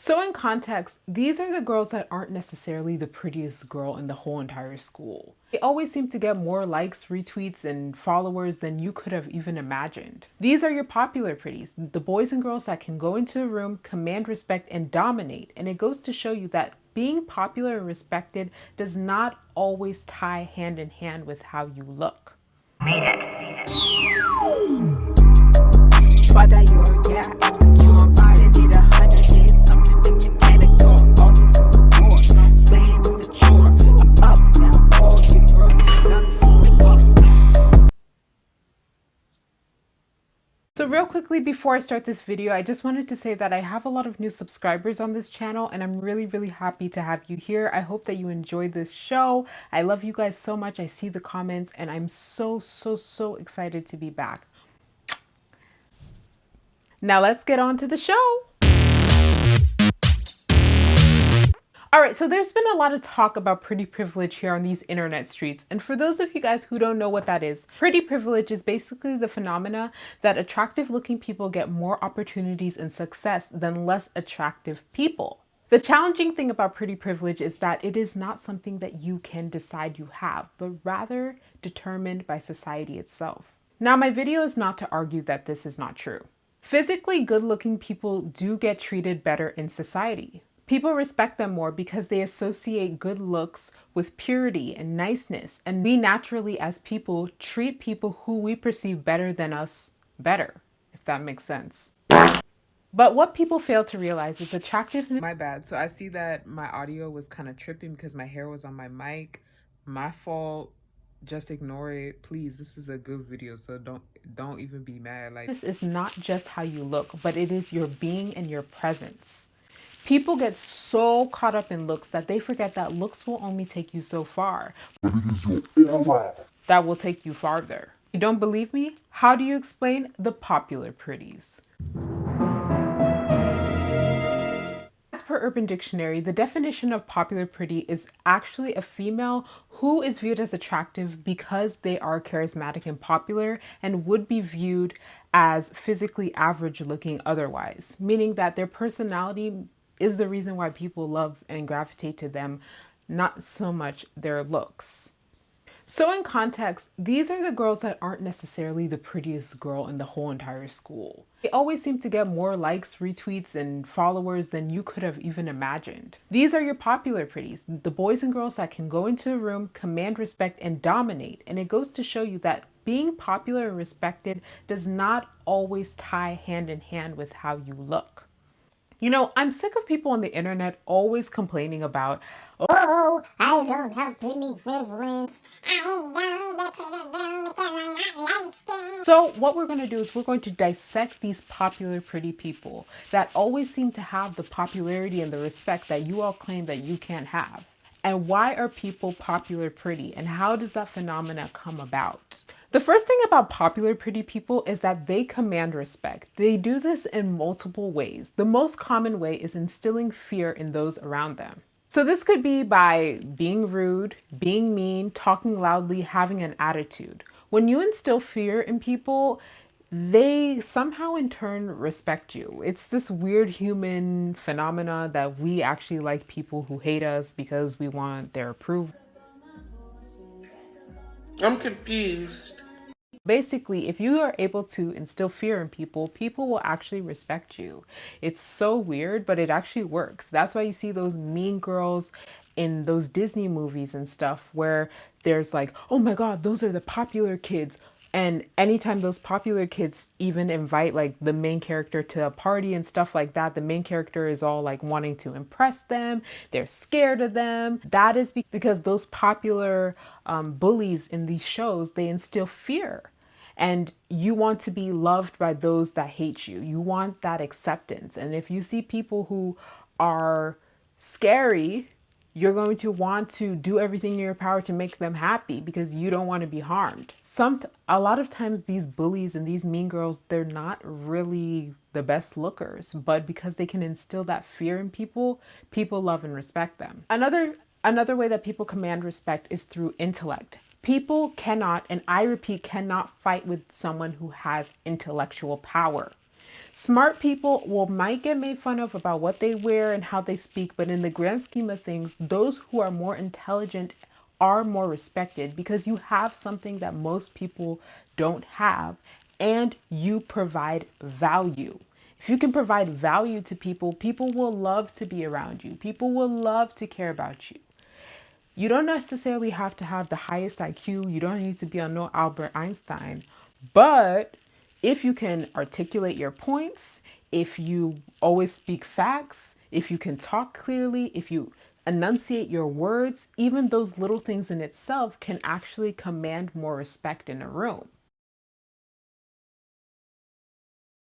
So in context, these are the girls that aren't necessarily the prettiest girl in the whole entire school. They always seem to get more likes, retweets, and followers than you could have even imagined. These are your popular pretties, the boys and girls that can go into a room, command respect, and dominate. And it goes to show you that being popular and respected does not always tie hand in hand with how you look. Made it. Tuadior, yeah, execute on fire, need 100 days, something that you can't ignore. All this was a war, slaying is a chore. I'm up now, all you girls is done for me. So real quickly before I start this video, I just wanted to say that I have a lot of new subscribers on this channel and I'm really happy to have you here. I hope that you enjoyed this show. I love you guys so much. I see the comments and I'm so excited to be back. Now let's get on to the show. All right, so there's been a lot of talk about pretty privilege here on these internet streets. And for those of you guys who don't know what that is, pretty privilege is basically the phenomena that attractive looking people get more opportunities and success than less attractive people. The challenging thing about pretty privilege is that it is not something that you can decide you have, but rather determined by society itself. Now, my video is not to argue that this is not true. Physically good-looking people do get treated better in society. People respect them more because they associate good looks with purity and niceness, and we naturally as people treat people who we perceive better than us better, if that makes sense. But what people fail to realize is attractiveness. My bad. So I see that my audio was kind of tripping because my hair was on my mic. My fault. Just ignore it, please. This is a good video, so don't even be mad. Like, this is not just how you look, but it is your being and your presence. People get so caught up in looks that they forget that looks will only take you so far, but it is your aura that will take you farther. You don't believe me? How do you explain the popular pretties? Per Urban Dictionary, the definition of popular pretty is actually a female who is viewed as attractive because they are charismatic and popular and would be viewed as physically average looking otherwise, meaning that their personality is the reason why people love and gravitate to them, not so much their looks. So in context, these are the girls that aren't necessarily the prettiest girl in the whole entire school. They always seem to get more likes, retweets, and followers than you could have even imagined. These are your popular pretties, the boys and girls that can go into a room, command respect, and dominate. And it goes to show you that being popular and respected does not always tie hand in hand with how you look. You know, I'm sick of people on the internet always complaining about, oh, I don't have pretty privilege. So what we're going to do is we're going to dissect these popular pretty people that always seem to have the popularity and the respect that you all claim that you can't have. And why are people popular pretty and how does that phenomena come about? The first thing about popular pretty people is that they command respect. They do this in multiple ways. The most common way is instilling fear in those around them. So this could be by being rude, being mean, talking loudly, having an attitude. When you instill fear in people, they somehow in turn respect you. It's this weird human phenomena that we actually like people who hate us because we want their approval. I'm confused. Basically, if you are able to instill fear in people, people will actually respect you. It's so weird, but it actually works. That's why you see those mean girls in those Disney movies and stuff where there's like, oh my God, those are the popular kids. And anytime those popular kids even invite like the main character to a party and stuff like that, the main character is all like wanting to impress them. They're scared of them. That is because those popular bullies in these shows, they instill fear. And you want to be loved by those that hate you. You want that acceptance. And if you see people who are scary, you're going to want to do everything in your power to make them happy because you don't want to be harmed. A lot of times these bullies and these mean girls, they're not really the best lookers, but because they can instill that fear in people, people love and respect them. Another way that people command respect is through intellect. People cannot, and I repeat, cannot fight with someone who has intellectual power. Smart people might get made fun of about what they wear and how they speak, but in the grand scheme of things, those who are more intelligent are more respected because you have something that most people don't have, and you provide value. If you can provide value to people, people will love to be around you. People will love to care about you. You don't necessarily have to have the highest IQ. You don't need to be on no Albert Einstein. But if you can articulate your points, if you always speak facts, if you can talk clearly, if you enunciate your words, even those little things in itself can actually command more respect in a room.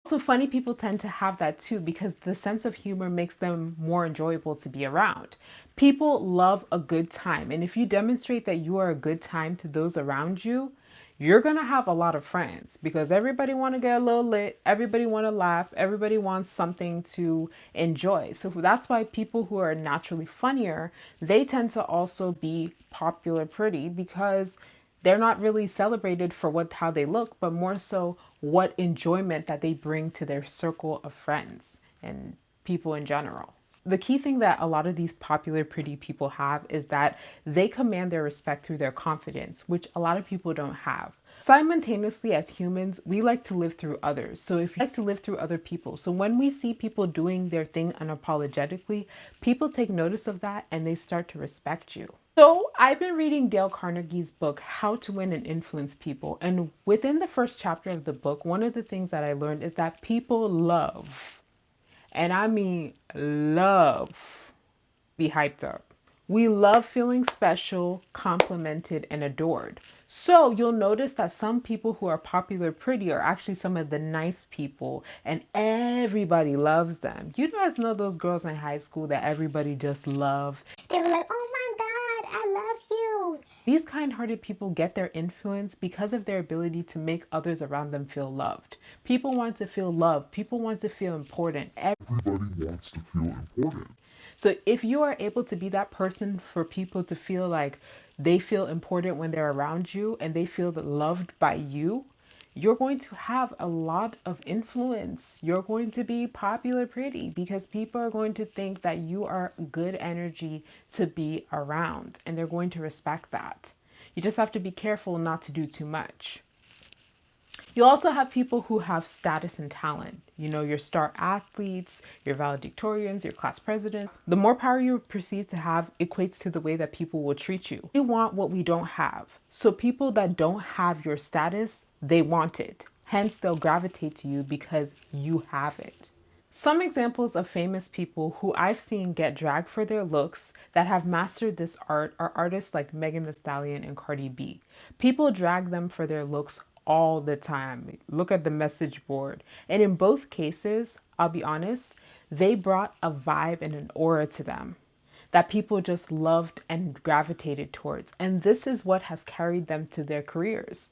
Also, funny people tend to have that too because the sense of humor makes them more enjoyable to be around. People love a good time, and if you demonstrate that you are a good time to those around you, you're going to have a lot of friends because everybody want to get a little lit, everybody want to laugh, everybody wants something to enjoy. So that's why people who are naturally funnier, they tend to also be popular pretty because they're not really celebrated for how they look, but more so what enjoyment that they bring to their circle of friends and people in general. The key thing that a lot of these popular pretty people have is that they command their respect through their confidence, which a lot of people don't have. Simultaneously, as humans, we like to live through others. So if you like to live through other people, so when we see people doing their thing unapologetically, people take notice of that and they start to respect you. So I've been reading Dale Carnegie's book, How to Win and Influence People. And within the first chapter of the book, one of the things that I learned is that people love, and I mean love, be hyped up. We love feeling special, complimented, and adored. So you'll notice that some people who are popular pretty are actually some of the nice people, and everybody loves them. You guys know those girls in high school that everybody just loved. They were like, oh my God, I love you. These kind-hearted people get their influence because of their ability to make others around them feel loved. People want to feel loved. People want to feel important. Everybody wants to feel important. So if you are able to be that person for people to feel like they feel important when they're around you and they feel loved by you, you're going to have a lot of influence. You're going to be popular pretty because people are going to think that you are good energy to be around and they're going to respect that. You just have to be careful not to do too much. You also have people who have status and talent. You know, your star athletes, your valedictorians, your class president. The more power you perceive to have equates to the way that people will treat you. We want what we don't have. So people that don't have your status, they want it. Hence, they'll gravitate to you because you have it. Some examples of famous people who I've seen get dragged for their looks that have mastered this art are artists like Megan Thee Stallion and Cardi B. People drag them for their looks all the time. Look at the message board. And in both cases, I'll be honest, they brought a vibe and an aura to them that people just loved and gravitated towards. And this is what has carried them to their careers.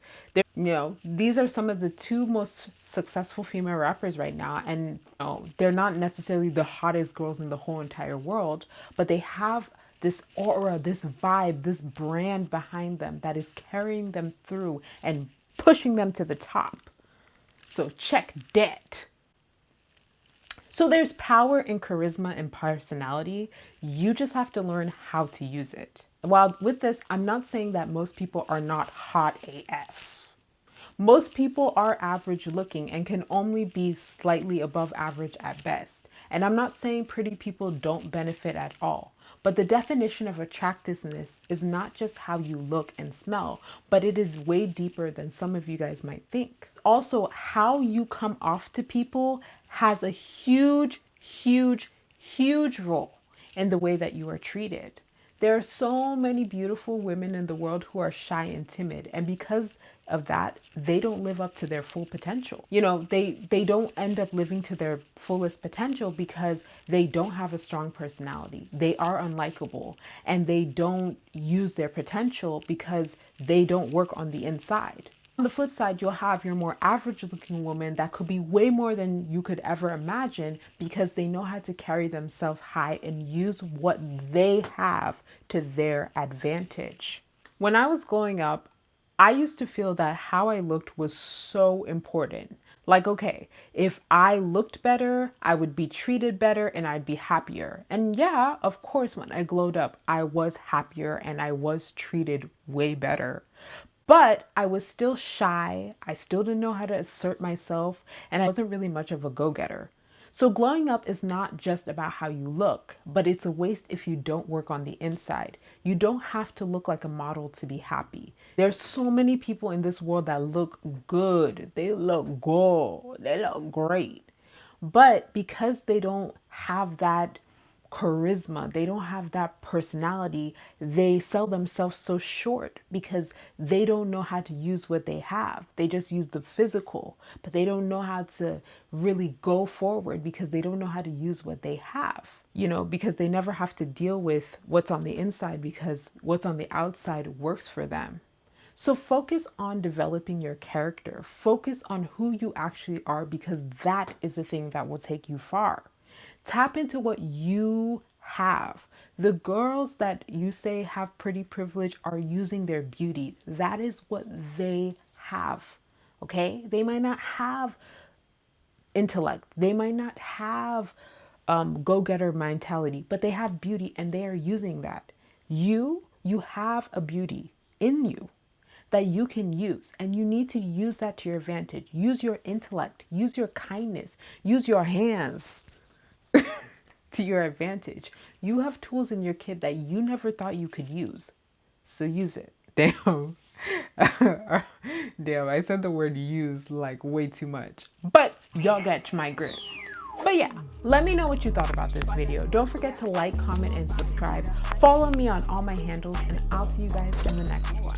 These are some of the two most successful female rappers right now. And they're not necessarily the hottest girls in the whole entire world, but they have this aura, this vibe, this brand behind them that is carrying them through and pushing them to the top. So check that. So there's power in charisma and personality. You just have to learn how to use it. While with this, I'm not saying that most people are not hot AF. Most people are average looking and can only be slightly above average at best. And I'm not saying pretty people don't benefit at all. But the definition of attractiveness is not just how you look and smell, but it is way deeper than some of you guys might think. Also, how you come off to people has a huge, huge, huge role in the way that you are treated. There are so many beautiful women in the world who are shy and timid, and because of that, they don't live up to their full potential. They don't end up living to their fullest potential because they don't have a strong personality. They are unlikable, and they don't use their potential because they don't work on the inside. On the flip side, you'll have your more average looking woman that could be way more than you could ever imagine because they know how to carry themselves high and use what they have to their advantage. When I was growing up, I used to feel that how I looked was so important. Like, okay, if I looked better, I would be treated better and I'd be happier. And yeah, of course, when I glowed up, I was happier and I was treated way better. But I was still shy. I still didn't know how to assert myself, and I wasn't really much of a go-getter. So glowing up is not just about how you look, but it's a waste if you don't work on the inside. You don't have to look like a model to be happy. There's so many people in this world that look good. They look good. They look great. But because they don't have that charisma, they don't have that personality, they sell themselves so short because they don't know how to use what they have. They just use the physical, but they don't know how to really go forward because they don't know how to use what they have. You know, because they never have to deal with what's on the inside because what's on the outside works for them. So focus on developing your character. Focus on who you actually are because that is the thing that will take you far. Tap into what you have. The girls that you say have pretty privilege are using their beauty. That is what they have. Okay? They might not have intellect. They might not have go-getter mentality, but they have beauty and they are using that. You have a beauty in you that you can use, and you need to use that to your advantage. Use your intellect, use your kindness, use your hands to your advantage. You have tools in your kit that you never thought you could use. So use it. Damn. Damn, I said the word use like way too much. But y'all get my grip. But yeah, let me know what you thought about this video. Don't forget to like, comment, and subscribe. Follow me on all my handles, and I'll see you guys in the next one.